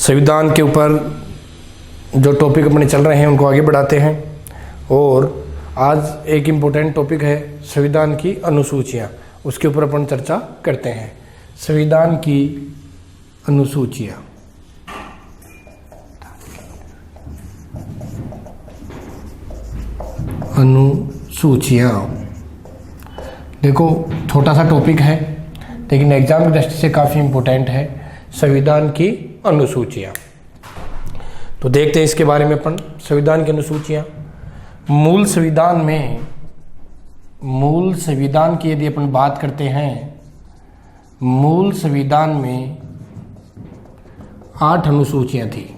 संविधान के ऊपर जो टॉपिक अपने चल रहे हैं उनको आगे बढ़ाते हैं। और आज एक इम्पोर्टेंट टॉपिक है संविधान की अनुसूचियाँ, उसके ऊपर अपन चर्चा करते हैं। संविधान की अनुसूचियाँ, देखो छोटा सा टॉपिक है लेकिन एग्जाम की दृष्टि से काफ़ी इम्पोर्टेंट है। संविधान की अनुसूचियाँ, तो देखते हैं इसके बारे में अपन। संविधान की अनुसूचियाँ, मूल संविधान की यदि अपन बात करते हैं, मूल संविधान में 8 अनुसूचियाँ थी।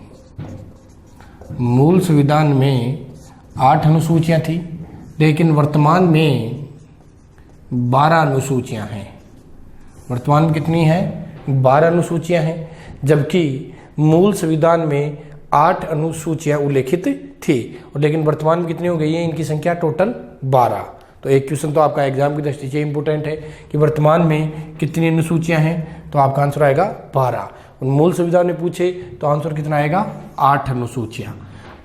मूल संविधान में 8 अनुसूचियाँ थी, लेकिन वर्तमान में 12 अनुसूचियाँ हैं। वर्तमान में कितनी हैं? 12 अनुसूचियाँ हैं, जबकि मूल संविधान में 8 अनुसूचियाँ उल्लेखित थी। और लेकिन वर्तमान में कितनी हो गई है? इनकी संख्या टोटल 12। तो एक क्वेश्चन तो आपका एग्जाम की दृष्टि से इंपॉर्टेंट है कि वर्तमान में कितनी अनुसूचियाँ हैं, तो आपका आंसर आएगा 12। और मूल संविधान में पूछे तो आंसर कितना आएगा? 8 अनुसूचियाँ।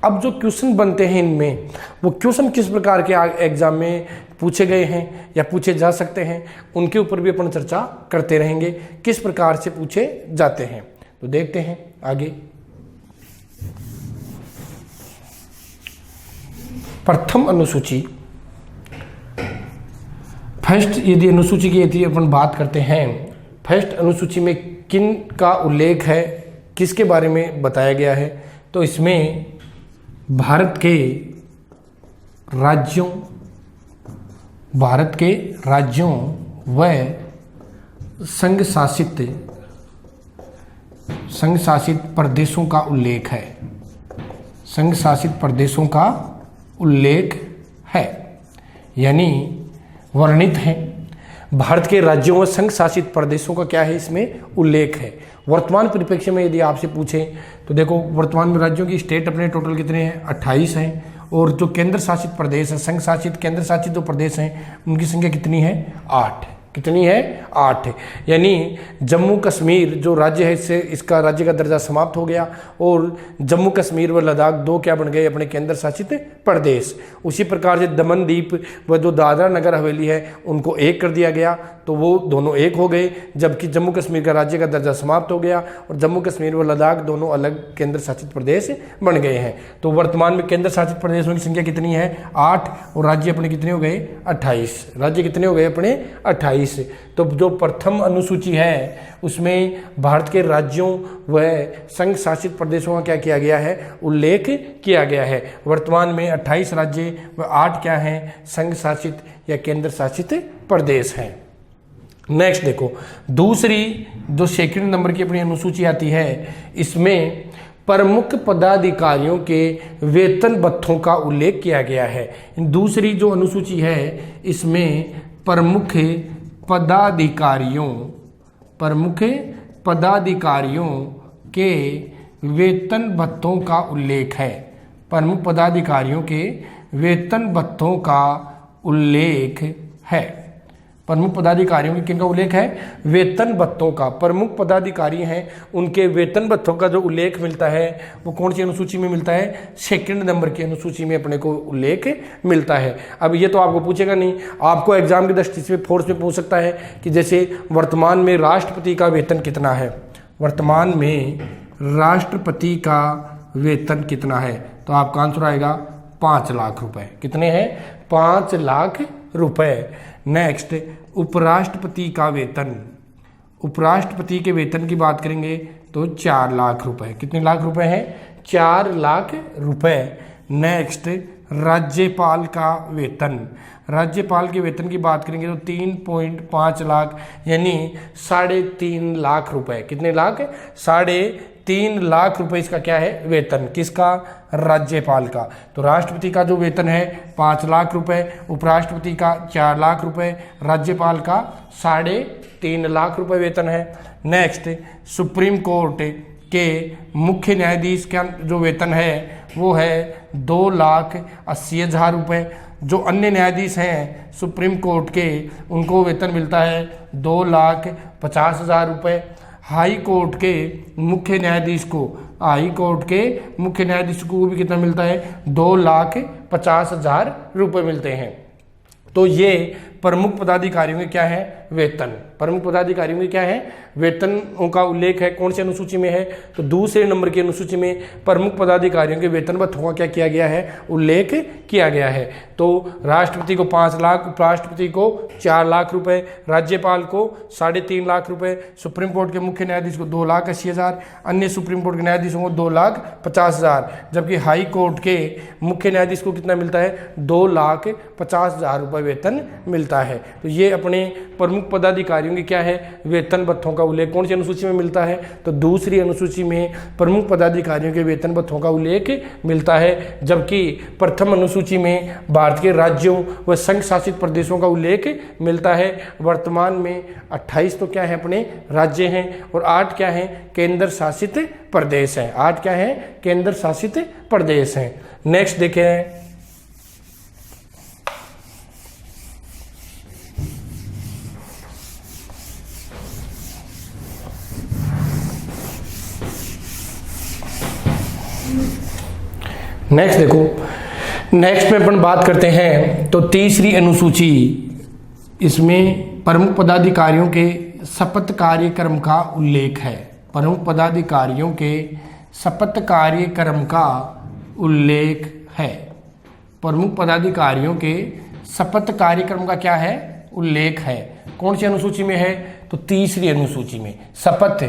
अब जो क्वेश्चन बनते हैं इनमें, वो क्वेश्चन किस प्रकार के एग्जाम में पूछे गए हैं या पूछे जा सकते हैं, उनके ऊपर भी अपन चर्चा करते रहेंगे, किस प्रकार से पूछे जाते हैं। तो देखते हैं आगे। प्रथम अनुसूची, फर्स्ट यदि अनुसूची की यदि अपन बात करते हैं, फर्स्ट अनुसूची में किन का उल्लेख है, किसके बारे में बताया गया है, तो इसमें भारत के राज्यों व संघ शासित प्रदेशों का उल्लेख है। संघ शासित प्रदेशों का उल्लेख है, यानी वर्णित है। भारत के राज्यों व संघ शासित प्रदेशों का क्या है? इसमें उल्लेख है। वर्तमान परिप्रेक्ष्य में यदि आपसे पूछे तो देखो, वर्तमान में राज्यों की स्टेट अपने टोटल कितने हैं? 28 हैं। और जो केंद्र शासित प्रदेश है, संघ शासित केंद्र शासित जो प्रदेश हैं, उनकी संख्या कितनी है? 8। कितनी है? 8 है। यानी जम्मू कश्मीर जो राज्य है, इसका राज्य का दर्जा समाप्त हो गया और जम्मू कश्मीर व लद्दाख 2 क्या बन गए? अपने केंद्र शासित प्रदेश। उसी प्रकार से दमन दीप व जो दादरा नगर हवेली है, उनको 1 कर दिया गया, तो वो दोनों 1 हो गए, जबकि जम्मू कश्मीर का राज्य का दर्जा समाप्त हो गया और जम्मू कश्मीर व लद्दाख दोनों अलग केंद्र शासित प्रदेश बन गए हैं। तो वर्तमान में केंद्र शासित प्रदेशों की संख्या कितनी है? 8। और राज्य अपने कितने हो गए? 28। राज्य कितने हो गए अपने? 28। तो जो प्रथम अनुसूची है उसमें भारत के राज्यों व संघ शासित प्रदेशों का क्या किया गया है? उल्लेख किया गया है। वर्तमान में 28 राज्य व 8 क्या हैं? संघ शासित या केंद्र शासित प्रदेश हैं। नेक्स्ट देखो, दूसरी जो सेकंड नंबर की अपनी अनुसूची आती है, इसमें प्रमुख पदाधिकारियों के वेतन भत्तों का उल्लेख किया गया है। दूसरी जो अनुसूची है, इसमें प्रमुख पदाधिकारियों के वेतन भत्तों का उल्लेख है। प्रमुख पदाधिकारियों के वेतन भत्तों का उल्लेख है। प्रमुख पदाधिकारियों की किनका उल्लेख है? वेतन भत्तों का। प्रमुख पदाधिकारी हैं, उनके वेतन भत्तों का जो उल्लेख मिलता है वो कौन सी अनुसूची में मिलता है? सेकंड नंबर की अनुसूची में अपने को उल्लेख मिलता है। अब ये तो आपको पूछेगा नहीं, आपको एग्जाम की दृष्टि से फोर्स में पूछ सकता है कि जैसे वर्तमान में राष्ट्रपति का वेतन कितना है? वर्तमान में राष्ट्रपति का वेतन कितना है? तो आपका आंसर आएगा 5 लाख रुपए। कितने हैं? 5 लाख रुपए। नेक्स्ट, उपराष्ट्रपति का वेतन। उपराष्ट्रपति के वेतन की बात करेंगे तो 4 लाख रुपए। कितने लाख रुपए हैं? 4 लाख रुपए। नेक्स्ट, राज्यपाल का वेतन। राज्यपाल के वेतन की बात करेंगे तो 3.5 लाख, यानी 3.5 लाख रुपए। कितने लाख? 3.5 लाख रुपए इसका क्या है? वेतन। किसका? राज्यपाल का। तो राष्ट्रपति का जो वेतन है 5 लाख रुपए, उपराष्ट्रपति का 4 लाख रुपए, राज्यपाल का 3.5 लाख रुपए वेतन है। नेक्स्ट, सुप्रीम कोर्ट के मुख्य न्यायाधीश का जो वेतन है वो है 2,80,000 रुपये। जो अन्य न्यायाधीश हैं सुप्रीम कोर्ट के, उनको वेतन मिलता है 2,50,000 रुपये। हाई कोर्ट के मुख्य न्यायाधीश को, हाई कोर्ट के मुख्य न्यायाधीश को भी कितना मिलता है, 2,50,000 रुपये मिलते हैं। तो ये प्रमुख पदाधिकारियों के क्या है, वेतन। प्रमुख पदाधिकारियों के क्या है, वेतनों का उल्लेख है। कौन सी अनुसूची में है, तो दूसरे नंबर की अनुसूची में प्रमुख पदाधिकारियों के वेतन भत्तों का क्या किया गया है, उल्लेख किया गया है। तो राष्ट्रपति को 5 लाख, उपराष्ट्रपति को 4 लाख रुपए, राज्यपाल को 3.5 लाख रुपए, सुप्रीम कोर्ट के मुख्य न्यायाधीश को 2,80,000, अन्य सुप्रीम कोर्ट के न्यायाधीशों को 2,50,000, जबकि हाई कोर्ट के मुख्य न्यायाधीश को कितना मिलता है, 2,50,000 रुपये वेतन मिलता है। तो ये अपने प्रमुख पदाधिकारियों के क्या है, वेतन भत्तों का उल्लेख कौन सी अनुसूची में मिलता है, तो दूसरी अनुसूची में प्रमुख पदाधिकारियों के वेतन भत्तों का उल्लेख मिलता है। जबकि प्रथम अनुसूची में भारत के राज्यों व संघ शासित प्रदेशों का उल्लेख मिलता है। वर्तमान में 28 तो क्या है, अपने राज्य हैं, और 8 क्या है, केंद्र शासित प्रदेश हैं। 8 क्या है, केंद्र शासित प्रदेश हैं। नेक्स्ट देखें, नेक्स्ट देखो, नेक्स्ट में अपन बात करते हैं तो तीसरी अनुसूची, इसमें प्रमुख पदाधिकारियों के शपथ कार्यक्रम का उल्लेख है। प्रमुख पदाधिकारियों के शपथ कार्यक्रम का उल्लेख है। प्रमुख पदाधिकारियों के शपथ कार्यक्रम का क्या है, उल्लेख है। कौन सी अनुसूची में है, तो तीसरी अनुसूची में। शपथ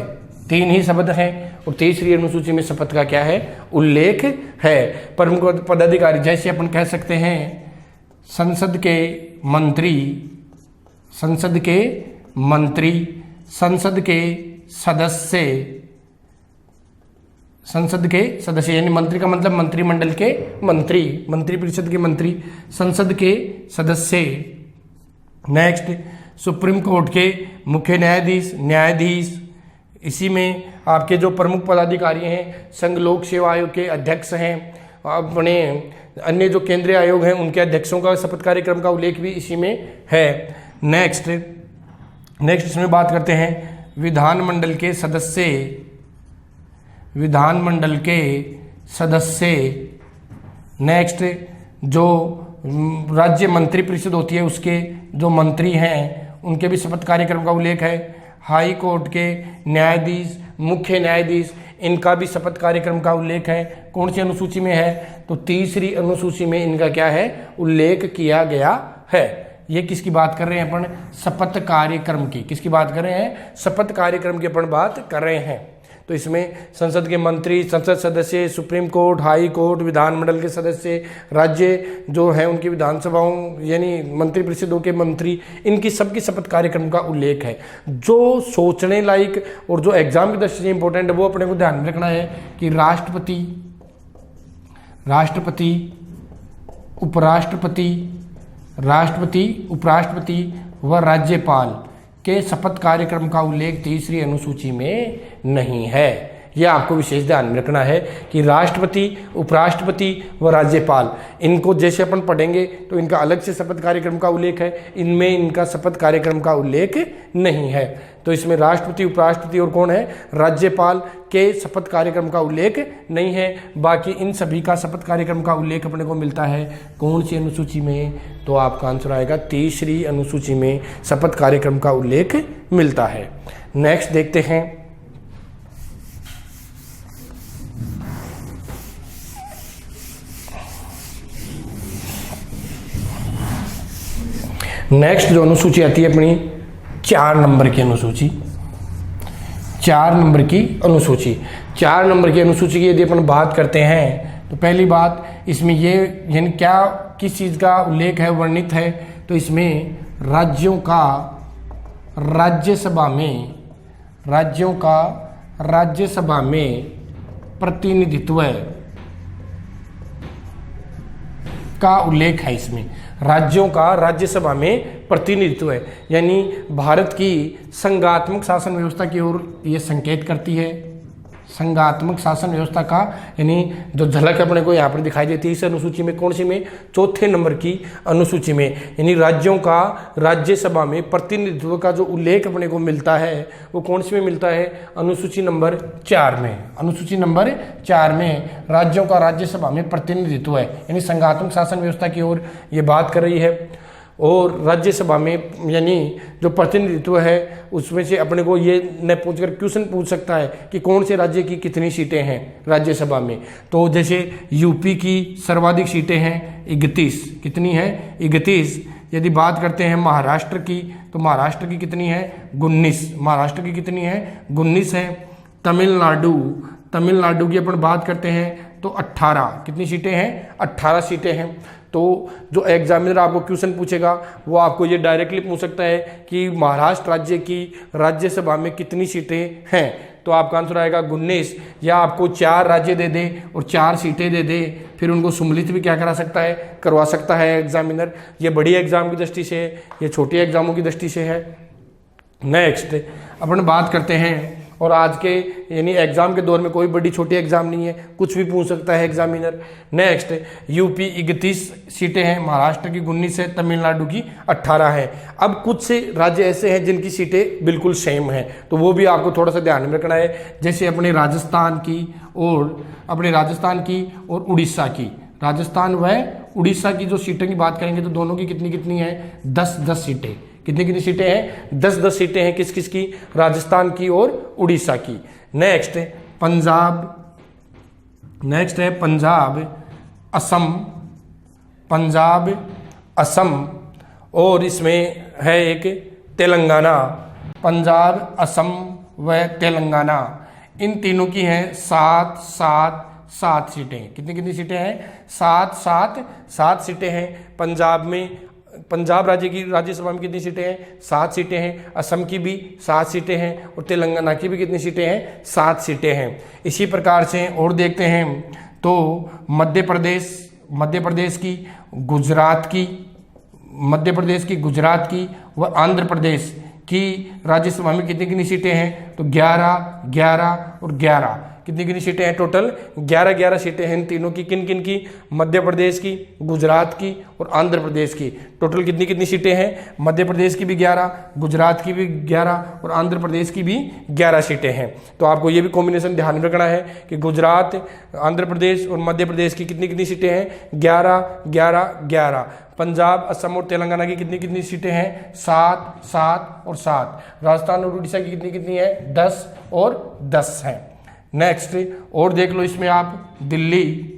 3 ही शब्द हैं और तीसरी अनुसूची में शपथ का क्या है, उल्लेख है। प्रमुख पदाधिकारी जैसे अपन कह सकते हैं संसद के मंत्री, संसद के मंत्री, संसद के सदस्य, संसद के सदस्य यानी मंत्री का मतलब मंत्रिमंडल के मंत्री, मंत्रिपरिषद के मंत्री, संसद के सदस्य। नेक्स्ट, सुप्रीम कोर्ट के मुख्य न्यायाधीश, न्यायाधीश। इसी में आपके जो प्रमुख पदाधिकारी हैं, संघ लोक सेवा आयोग के अध्यक्ष हैं, अपने अन्य जो केंद्रीय आयोग हैं उनके अध्यक्षों का शपथ कार्यक्रम का उल्लेख भी इसी में है। नेक्स्ट इसमें बात करते हैं विधानमंडल के सदस्य, विधानमंडल के सदस्य। नेक्स्ट, जो राज्य मंत्रिपरिषद होती है उसके जो मंत्री हैं उनके भी शपथ कार्यक्रम का उल्लेख है। हाई कोर्ट के न्यायाधीश, मुख्य न्यायाधीश, इनका भी शपथ कार्यक्रम का उल्लेख है। कौन सी अनुसूची में है, तो तीसरी अनुसूची में इनका क्या है, उल्लेख किया गया है। ये किसकी बात कर रहे हैं अपन, शपथ कार्यक्रम की। किसकी बात कर रहे हैं, शपथ कार्यक्रम की अपन बात कर रहे हैं। तो इसमें संसद के मंत्री, संसद सदस्य, सुप्रीम कोर्ट, हाई कोर्ट, विधानमंडल के सदस्य, राज्य जो हैं उनकी विधानसभाओं यानी मंत्रिपरिषदों के मंत्री, इनकी सबकी शपथ कार्यक्रम का उल्लेख है। जो सोचने लायक और जो एग्जाम की दृष्टि से इंपॉर्टेंट है वो अपने को ध्यान में रखना है कि राष्ट्रपति, राष्ट्रपति, उपराष्ट्रपति, राष्ट्रपति, उपराष्ट्रपति व राज्यपाल के शपथ कार्यक्रम का उल्लेख तीसरी अनुसूची में नहीं है। यह आपको विशेष ध्यान में रखना है कि राष्ट्रपति, उपराष्ट्रपति व राज्यपाल, इनको जैसे अपन पढ़ेंगे तो इनका अलग से शपथ कार्यक्रम का उल्लेख है, इनमें इनका शपथ कार्यक्रम का उल्लेख नहीं है। तो इसमें राष्ट्रपति, उपराष्ट्रपति और कौन है, राज्यपाल के शपथ कार्यक्रम का उल्लेख नहीं है। बाकी इन सभी का शपथ कार्यक्रम का उल्लेख अपने को मिलता है कौन सी अनुसूची में, तो आपका आंसर आएगा तीसरी अनुसूची में शपथ कार्यक्रम का उल्लेख मिलता है। नेक्स्ट देखते हैं, नेक्स्ट जो अनुसूची आती है अपनी 4 नंबर की अनुसूची। 4 नंबर की अनुसूची, 4 नंबर की अनुसूची की यदि अपन बात करते हैं तो पहली बात इसमें ये यानी क्या किस चीज़ का उल्लेख है, वर्णित है, तो इसमें राज्यों का राज्यसभा में, राज्यों का राज्यसभा में प्रतिनिधित्व का उल्लेख है। इसमें राज्यों का राज्यसभा में प्रतिनिधित्व है, यानी भारत की संघात्मक शासन व्यवस्था की ओर ये संकेत करती है, संघात्मक शासन व्यवस्था का यानी जो झलक अपने को यहाँ पर दिखाई देती है इस अनुसूची में, कौन सी में, चौथे नंबर की अनुसूची में, यानी राज्यों का राज्यसभा में प्रतिनिधित्व का जो उल्लेख अपने को मिलता है वो कौन सी में मिलता है, अनुसूची नंबर 4 में। अनुसूची नंबर 4 में राज्यों का राज्यसभा में प्रतिनिधित्व है, यानी संघात्मक शासन व्यवस्था की ओर ये बात कर रही है। और राज्यसभा में यानी जो प्रतिनिधित्व है उसमें से अपने को ये न पूछकर क्वेश्चन पूछ सकता है कि कौन से राज्य की कितनी सीटें हैं राज्यसभा में। तो जैसे यूपी की सर्वाधिक सीटें हैं 31, कितनी है 31। यदि बात करते हैं महाराष्ट्र की तो महाराष्ट्र की कितनी है 19, महाराष्ट्र की कितनी है 19 है। तमिलनाडु की अपन बात करते हैं तो 18, कितनी सीटें हैं 18 सीटें हैं। तो जो एग्जामिनर आपको क्वेश्चन पूछेगा वो आपको ये डायरेक्टली पूछ सकता है कि महाराष्ट्र राज्य की राज्यसभा में कितनी सीटें हैं, तो आपका आंसर आएगा 19। या आपको 4 राज्य दे दे और 4 सीटें दे दे, फिर उनको सम्मिलित भी क्या करा सकता है, करवा सकता है एग्जामिनर। ये बड़ी एग्जाम की दृष्टि से, ये छोटी एग्जामों की दृष्टि से है। नेक्स्ट अपन बात करते हैं, और आज के यानी एग्जाम के दौर में कोई बड़ी छोटी एग्जाम नहीं है, कुछ भी पूछ सकता है एग्जामिनर। नेक्स्ट यूपी 31 सीटें हैं, महाराष्ट्र की 19 है, तमिलनाडु की 18 है। अब कुछ से राज्य ऐसे हैं जिनकी सीटें बिल्कुल सेम हैं, तो वो भी आपको थोड़ा सा ध्यान में रखना है। जैसे अपने राजस्थान की और उड़ीसा की, राजस्थान व उड़ीसा की जो सीटों की बात करेंगे तो दोनों की कितनी कितनी है 10-10 सीटें। कितनी सीटें हैं 10-10 सीटें हैं, किस किस की, राजस्थान की और उड़ीसा की। नेक्स्ट है पंजाब, असम और इसमें है एक तेलंगाना। पंजाब, असम व तेलंगाना, इन तीनों की हैं 7 सीटें। कितनी सीटें हैं 7 सीटें हैं। पंजाब राज्य की राज्यसभा में कितनी सीटें हैं 7 सीटें हैं। असम की भी 7 सीटें हैं और तेलंगाना की भी कितनी सीटें हैं 7 सीटें हैं। इसी प्रकार से और देखते हैं तो मध्य प्रदेश की, गुजरात की व आंध्र प्रदेश की राज्यसभा में कितनी सीटें हैं, तो 11 और 11। कितनी सीटें हैं टोटल 11 सीटें हैं इन तीनों की। किन की, मध्य प्रदेश की, गुजरात की और आंध्र प्रदेश की। टोटल कितनी सीटें हैं, मध्य प्रदेश की भी 11, गुजरात की भी 11 और आंध्र प्रदेश की भी 11 सीटें हैं। तो आपको ये भी कॉम्बिनेशन ध्यान में रखना है कि गुजरात, आंध्र प्रदेश और मध्य प्रदेश की कितनी सीटें हैं 11। पंजाब, असम और तेलंगाना की कितनी सीटें हैं 7 और 7। राजस्थान और उड़ीसा की कितनी है 10 और 10 हैं। नेक्स्ट और देख लो इसमें आप दिल्ली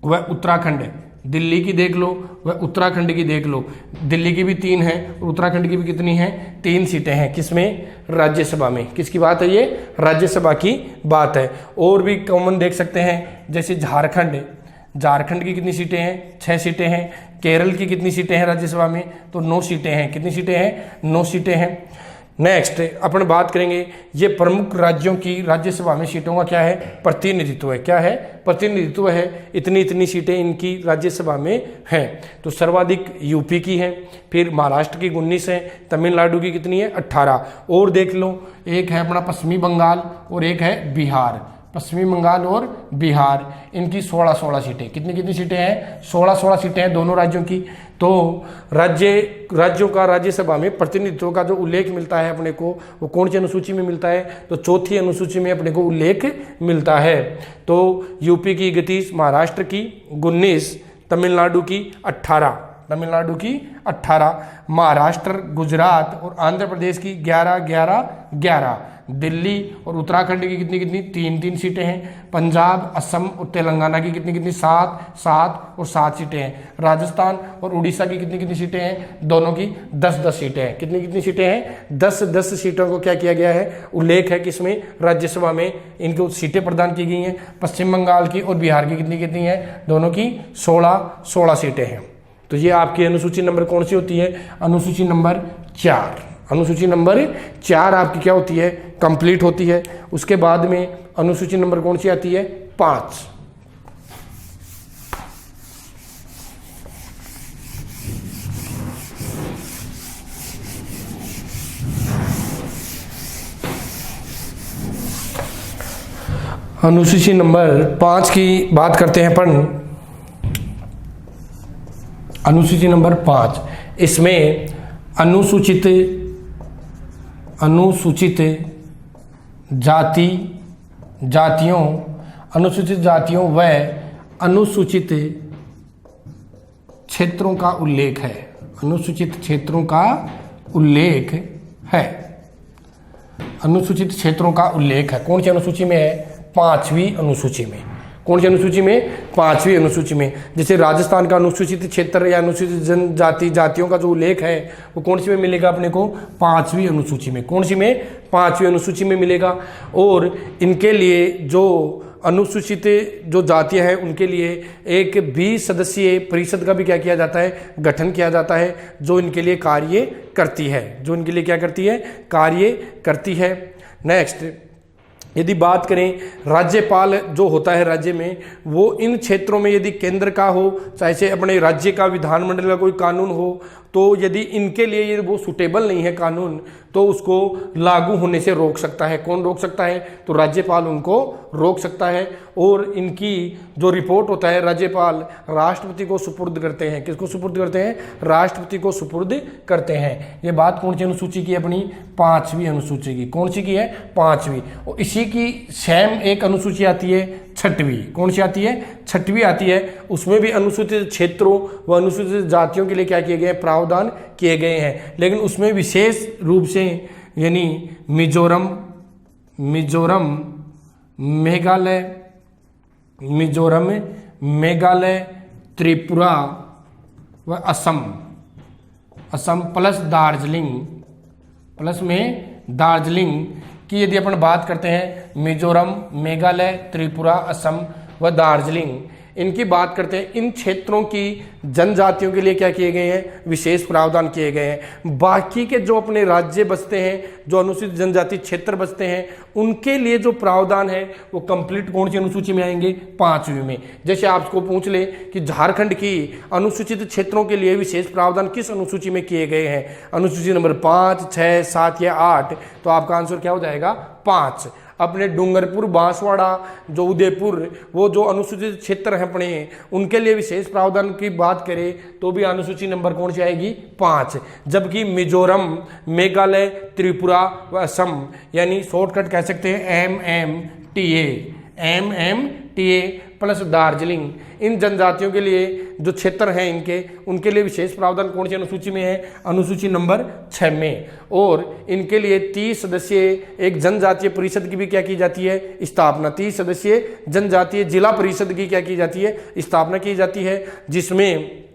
व उत्तराखंड, दिल्ली की देख लो व उत्तराखंड की देख लो। दिल्ली की भी 3 है और उत्तराखंड की भी कितनी है 3 सीटें हैं। किसमें, राज्यसभा में। किसकी बात है ये, राज्यसभा की बात है। और भी कॉमन देख सकते हैं, जैसे झारखंड की कितनी सीटें हैं 6 सीटें हैं। केरल की कितनी सीटें हैं राज्यसभा में, तो 9 सीटें हैं। कितनी सीटें हैं 9 सीटें हैं। नेक्स्ट अपन बात करेंगे ये प्रमुख राज्यों की राज्यसभा में सीटों का क्या है, प्रतिनिधित्व है। क्या है, प्रतिनिधित्व है। इतनी सीटें इनकी राज्यसभा में हैं। तो सर्वाधिक यूपी की है, फिर महाराष्ट्र की 19 है, तमिलनाडु की कितनी है 18। और देख लो एक है अपना पश्चिमी बंगाल और एक है बिहार। पश्चिमी बंगाल और बिहार, इनकी 16 सीटें। कितनी सीटें हैं 16 सीटें हैं दोनों राज्यों की। तो राज्यों का राज्यसभा में प्रतिनिधित्व का जो उल्लेख मिलता है अपने को, वो कौन सी अनुसूची में मिलता है, तो चौथी अनुसूची में अपने को उल्लेख मिलता है। तो यूपी की 31, महाराष्ट्र की 19, तमिलनाडु की 18, महाराष्ट्र, गुजरात और आंध्र प्रदेश की 11। दिल्ली और उत्तराखंड की कितनी 3 सीटें हैं। पंजाब, असम और तेलंगाना की कितनी 7 और 7 सीटें हैं। राजस्थान और उड़ीसा की कितनी सीटें हैं, दोनों की 10 सीटें हैं। कितनी सीटें हैं 10 सीटों को क्या किया गया है, उल्लेख है किसमें, राज्यसभा में इनको सीटें प्रदान की गई हैं। पश्चिम बंगाल की और बिहार की कितनी है, दोनों की 16 सीटें हैं। तो ये आपकी अनुसूची नंबर कौन सी होती है, अनुसूची नंबर 4। अनुसूची नंबर 4 आपकी क्या होती है, कंप्लीट होती है। उसके बाद में अनुसूची नंबर कौन सी आती है, 5। अनुसूची नंबर 5 की बात करते हैं अपन। अनुसूची नंबर 5, इसमें अनुसूचित जातियों व अनुसूचित क्षेत्रों का उल्लेख है। अनुसूचित क्षेत्रों का उल्लेख है। अनुसूचित क्षेत्रों का उल्लेख है। कौन सी अनुसूची में है? 5वीं अनुसूची में। कौन सी अनुसूची में? 5वीं अनुसूची में। जैसे राजस्थान का अनुसूचित क्षेत्र या अनुसूचित जनजाति जातियों का जो उल्लेख है वो कौन सी में मिलेगा अपने को? 5वीं अनुसूची में। कौन सी में? 5वीं अनुसूची में मिलेगा। और इनके लिए जो अनुसूचित जो जातियां हैं उनके लिए एक 20 सदस्यीय परिषद का भी क्या किया जाता है? गठन किया जाता है, जो इनके लिए कार्य करती है। जो इनके लिए क्या करती है? कार्य करती है। नेक्स्ट, यदि बात करें राज्यपाल जो होता है राज्य में, वो इन क्षेत्रों में यदि केंद्र का हो, चाहे से अपने राज्य का विधानमंडल का कोई कानून हो, तो यदि इनके लिए ये वो सुटेबल नहीं है कानून, तो उसको लागू होने से रोक सकता है। कौन रोक सकता है? तो राज्यपाल उनको रोक सकता है। और इनकी जो रिपोर्ट होता है राज्यपाल राष्ट्रपति को सुपुर्द करते हैं। किसको सुपुर्द करते हैं? राष्ट्रपति को सुपुर्द करते हैं। ये बात कौन सी अनुसूची की? अपनी 5वीं अनुसूची की। कौन सी की है? 5वीं। और इसी की सेम एक अनुसूची आती है 6वीं। कौन सी आती है? 6वीं आती है। उसमें भी अनुसूचित क्षेत्रों व अनुसूचित जातियों के लिए क्या किए गए हैं? प्रावधान किए गए हैं। लेकिन उसमें विशेष रूप से यानी मिजोरम, मेघालय, त्रिपुरा व असम प्लस दार्जिलिंग की यदि अपन बात करते हैं, मिजोरम, मेघालय, त्रिपुरा, असम व दार्जिलिंग, इनकी बात करते हैं। इन क्षेत्रों की जनजातियों के लिए क्या किए गए हैं? विशेष प्रावधान किए गए हैं। बाकी के जो अपने राज्य बसते हैं, जो अनुसूचित जनजाति क्षेत्र बसते हैं, उनके लिए जो प्रावधान है वो कंप्लीट कौन सी अनुसूची में आएंगे? 5वीं में। जैसे आपको पूछ ले कि झारखंड की अनुसूचित क्षेत्रों के लिए विशेष प्रावधान किस अनुसूची में किए गए हैं? अनुसूची नंबर 5, 6, 7 या 8, तो आपका आंसर क्या हो जाएगा? 5। अपने डूंगरपुर, बांसवाड़ा, जो उदयपुर, वो जो अनुसूचित क्षेत्र हैं अपने, उनके लिए विशेष प्रावधान की बात करें तो भी अनुसूची नंबर कौन सी आएगी? 5। जबकि मिजोरम, मेघालय, त्रिपुरा व असम, यानी शॉर्टकट कह सकते हैं MMTA प्लस दार्जिलिंग, इन जनजातियों के लिए जो क्षेत्र हैं इनके, उनके लिए विशेष प्रावधान कौन सी अनुसूची में है? अनुसूची नंबर 6 में। और इनके लिए 30 सदस्यीय एक जनजातीय परिषद की भी क्या की जाती है? स्थापना। 30 सदस्यीय जनजातीय जिला परिषद की क्या की जाती है? स्थापना की जाती है, जिसमें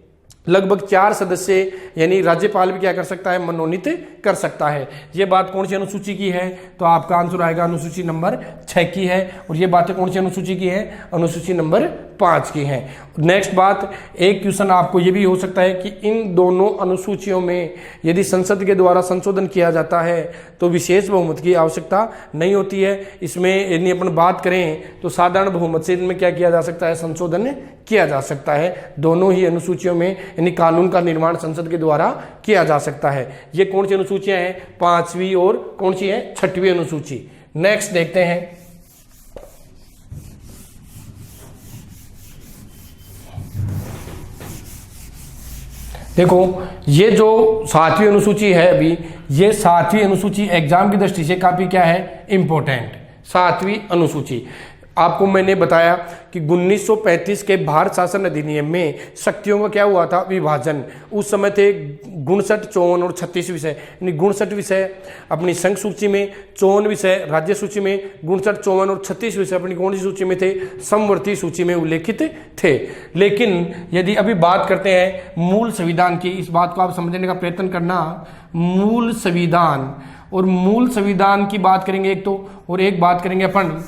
लगभग 4 सदस्य यानी राज्यपाल भी क्या कर सकता है? मनोनीत कर सकता है। ये बात कौन सी अनुसूची की है? तो आपका आंसर आएगा अनुसूची नंबर 6 की है। और ये बातें कौन सी अनुसूची की है? अनुसूची नंबर 5 की है। नेक्स्ट बात, एक क्वेश्चन आपको ये भी हो सकता है कि इन दोनों अनुसूचियों में यदि संसद के द्वारा संशोधन किया जाता है तो विशेष बहुमत की आवश्यकता नहीं होती है। इसमें यदि अपन बात करें तो साधारण बहुमत से इनमें क्या किया जा सकता है? संशोधन किया जा सकता है। दोनों ही अनुसूचियों में यानी कानून का निर्माण संसद के द्वारा किया जा सकता है। ये कौन सी अनुसूचियां हैं? 5वीं और कौन सी है? 6वीं अनुसूची। नेक्स्ट देखते हैं, देखो ये जो 7वीं अनुसूची है, अभी ये 7वीं अनुसूची एग्जाम की दृष्टि से काफी क्या है? इंपॉर्टेंट। 7वीं अनुसूची आपको मैंने बताया कि 1935 के भारत शासन अधिनियम में शक्तियों का क्या हुआ था? विभाजन। उस समय थे 59, 54 और 36 विषय, यानी 59 विषय अपनी संघ सूची में, 54 विषय राज्य सूची में, 59, 54 और 36 विषय अपनी कौन सी सूची में थे? समवर्ती सूची में उल्लेखित थे। लेकिन यदि अभी बात करते हैं मूल संविधान की, इस बात को आप समझने का प्रयत्न करना। मूल संविधान, और मूल संविधान की बात करेंगे एक तो, और एक बात करेंगे अपन,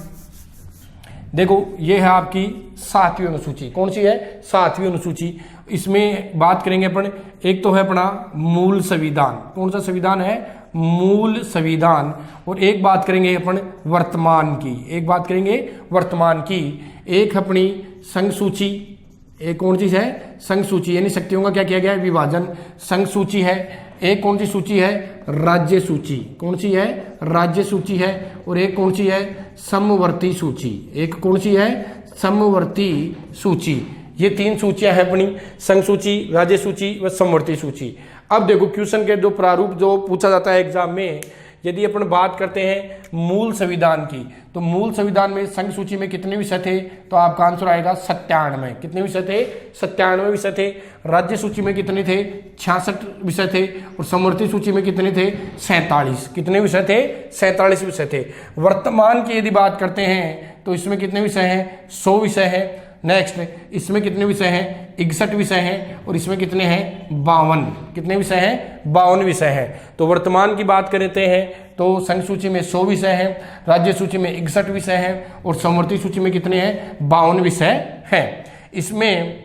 देखो ये है आपकी 7वीं अनुसूची। कौन सी है? 7वीं अनुसूची। इसमें बात करेंगे अपन, एक तो है अपना मूल संविधान। कौन सा संविधान है? मूल संविधान। और एक बात करेंगे अपन वर्तमान की, एक बात करेंगे वर्तमान की। एक अपनी संघ सूची, एक कौन सी है? संघ सूची, यानी शक्तियों का क्या किया गया है? विभाजन। संघ सूची है। एक कौन सी सूची है? राज्य सूची। कौन सी है? राज्य सूची है। और एक कौन सी है? समवर्ती सूची। एक कौन सी है? समवर्ती सूची। ये 3 सूचियां हैं अपनी, संघ सूची, राज्य सूची व समवर्ती सूची। अब देखो क्वेश्चन के जो प्रारूप जो पूछा जाता है एग्जाम में, यदि अपन बात करते हैं मूल संविधान की, तो मूल संविधान में संघ सूची में कितने विषय थे? तो आपका आंसर आएगा 97। कितने विषय थे? 97 विषय थे। राज्य सूची में कितने थे? 66 विषय थे। और समवर्ती सूची में कितने थे? 47। कितने विषय थे? 47 विषय थे। वर्तमान की यदि बात करते हैं तो इसमें कितने विषय हैं? 100 विषय है। नेक्स्ट, इसमें कितने विषय हैं? 61 विषय हैं। और इसमें कितने हैं? 52। कितने विषय हैं? 52 विषय हैं। तो वर्तमान की बात करते हैं तो संघ सूची में 100 विषय हैं, राज्य सूची में 61 विषय हैं और समवर्ती सूची में कितने हैं? 52 विषय हैं। इसमें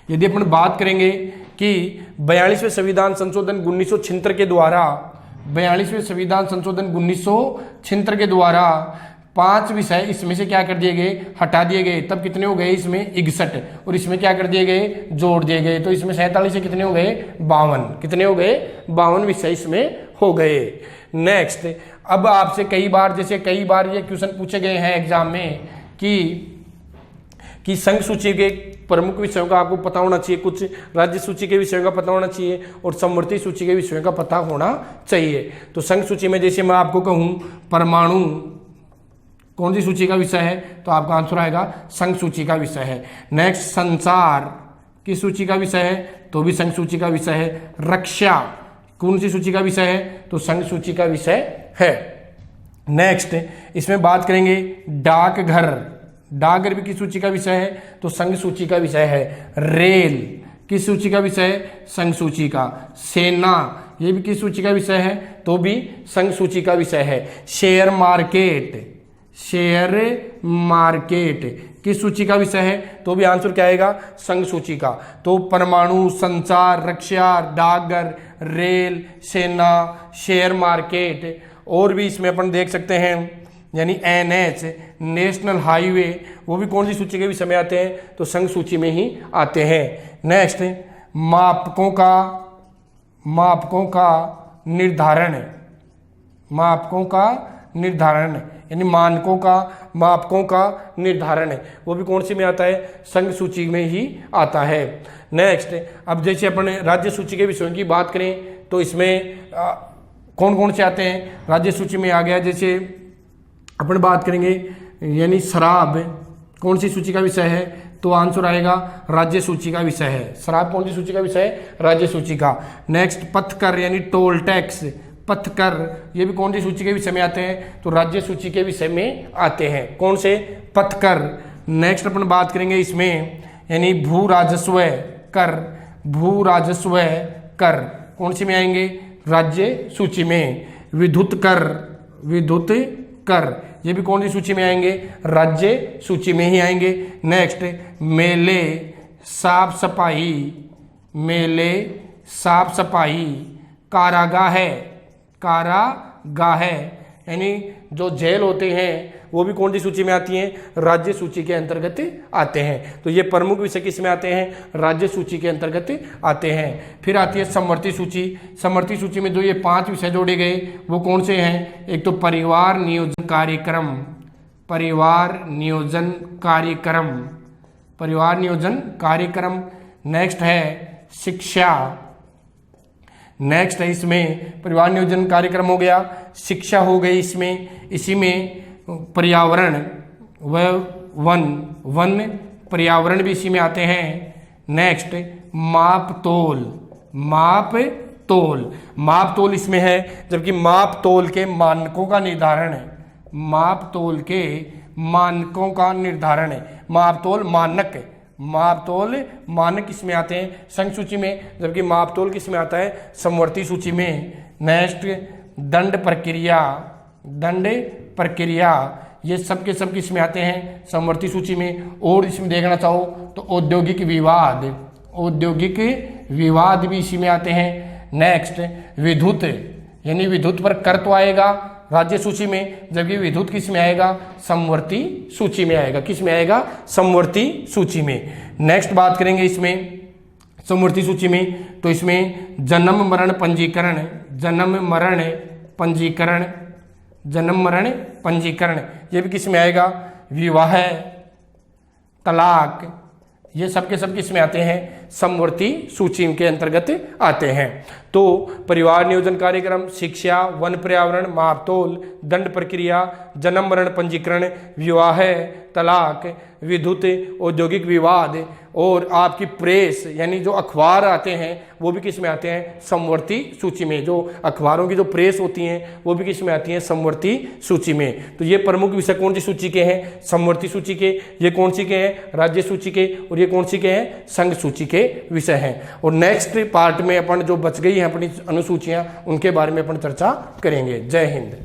यदि अपन बात करेंगे कि 42वें संविधान संशोधन 1976 के द्वारा 42वें संविधान संशोधन 1976 के द्वारा 5 विषय इसमें से क्या कर दिए गए? हटा दिए गए। तब कितने हो गए? इसमें 61। और इसमें क्या कर दिए गए? जोड़ दिए गए। तो इसमें 47 से कितने हो गए? 52। कितने हो गए? 52 विषय इसमें हो गए। नेक्स्ट, अब आपसे कई बार ये क्वेश्चन पूछे गए हैं एग्जाम में कि संघ सूची के प्रमुख विषयों का आपको पता होना चाहिए, कुछ राज्य सूची के विषयों का पता होना चाहिए और समवर्ती सूची के विषयों का पता होना चाहिए। तो संघ सूची में जैसे मैं आपको कहूं परमाणु कौन सी सूची का विषय है? तो आपका आंसर आएगा संघ सूची का विषय है। नेक्स्ट, संसार किस सूची का विषय है? तो भी संघ सूची का विषय है। रक्षा कौन सी सूची का विषय है? तो संघ सूची का विषय है। नेक्स्ट, इसमें बात करेंगे डाकघर भी किस सूची का विषय है? तो संघ सूची का विषय है। रेल किस सूची का विषय है? संघ सूची का। सेना ये भी किस सूची का विषय है? तो भी संघ सूची का विषय है। शेयर मार्केट किस सूची का विषय है? तो भी आंसर क्या आएगा? संघ सूची का। तो परमाणु, संचार, रक्षा, डाकघर, रेल, सेना, शेयर मार्केट और भी इसमें अपन देख सकते हैं, यानी NH नेशनल हाईवे, वो भी कौन सी सूची के विषय में आते हैं? तो संघ सूची में ही आते हैं। नेक्स्ट, मापकों का निर्धारण यानी मापकों का निर्धारण, वो भी कौन सी में आता है? संघ सूची में ही आता है। नेक्स्ट, अब जैसे अपन राज्य सूची के विषयों की बात करें तो इसमें कौन कौन से आते हैं? राज्य सूची में आ गया, जैसे अपन बात करेंगे यानी शराब कौन सी सूची का विषय है? तो आंसर आएगा राज्य सूची का विषय है। शराब कौन सी सूची का विषय है? राज्य सूची का। नेक्स्ट, पथकर यानी टोल टैक्स, पथकर ये भी कौन सी सूची के विषय में आते हैं? तो राज्य सूची के विषय में आते हैं। कौन से? पथकर। नेक्स्ट अपन बात करेंगे इसमें यानी भू राजस्व कर कौन सी में आएंगे? राज्य सूची में। विद्युत कर ये भी कौन सी सूची में आएंगे? राज्य सूची में ही आएंगे। नेक्स्ट, मेले साफ सफाई, कारागाह यानी जो जेल होते हैं वो भी कौन सी सूची में आती हैं? राज्य सूची के अंतर्गत आते हैं। तो ये प्रमुख विषय किस में आते हैं? राज्य सूची के अंतर्गत आते हैं। फिर आती है समवर्ती सूची। समवर्ती सूची में जो ये 5 विषय जोड़े गए वो कौन से हैं? एक तो परिवार नियोजन कार्यक्रम। नेक्स्ट है शिक्षा। नेक्स्ट है इसमें परिवार नियोजन कार्यक्रम हो गया, शिक्षा हो गई इसमें। इसी में पर्यावरण व वन पर्यावरण भी इसी में आते हैं। नेक्स्ट, माप तोल इसमें है, जबकि माप तोल के मानकों का निर्धारण है। मानक किसमें आते हैं? संघ सूची में, जबकि मापतोल किसमें आता है? समवर्ती सूची में। नेक्स्ट, दंड प्रक्रिया ये सब के सब किसमें आते हैं? समवर्ती सूची में। और इसमें देखना चाहो तो औद्योगिक विवाद भी इसी में आते हैं। नेक्स्ट, विद्युत यानी विद्युत पर कर तो आएगा राज्य सूची में, जबकि विद्युत किस में आएगा? समवर्ती सूची में आएगा। किस में आएगा? समवर्ती सूची में। नेक्स्ट बात करेंगे इसमें समवर्ती सूची में, तो इसमें जन्म मरण पंजीकरण, जन्म मरण पंजीकरण, ये भी किस में आएगा, विवाह, तलाक, ये सब के सब किस में आते हैं, समवर्ती सूची के अंतर्गत आते हैं। तो परिवार नियोजन कार्यक्रम, शिक्षा, वन पर्यावरण, महातोल, दंड प्रक्रिया, जन्म मरण पंजीकरण, विवाह, तलाक, विद्युत, औद्योगिक विवाद और आपकी प्रेस यानी जो अखबार आते हैं वो भी किस में आते हैं, समवर्ती सूची में। जो अखबारों की जो प्रेस होती हैं वो भी किस में आती हैं, समवर्ती सूची में। तो ये प्रमुख विषय कौन सी सूची के हैं, समवर्ती सूची के। ये कौन सी के हैं, राज्य सूची के। और ये कौन सी के हैं, संघ सूची के विषय हैं। और नेक्स्ट पार्ट में अपन जो बच गई हैं अपनी अनुसूचियां उनके बारे में अपन चर्चा करेंगे। जय हिंद।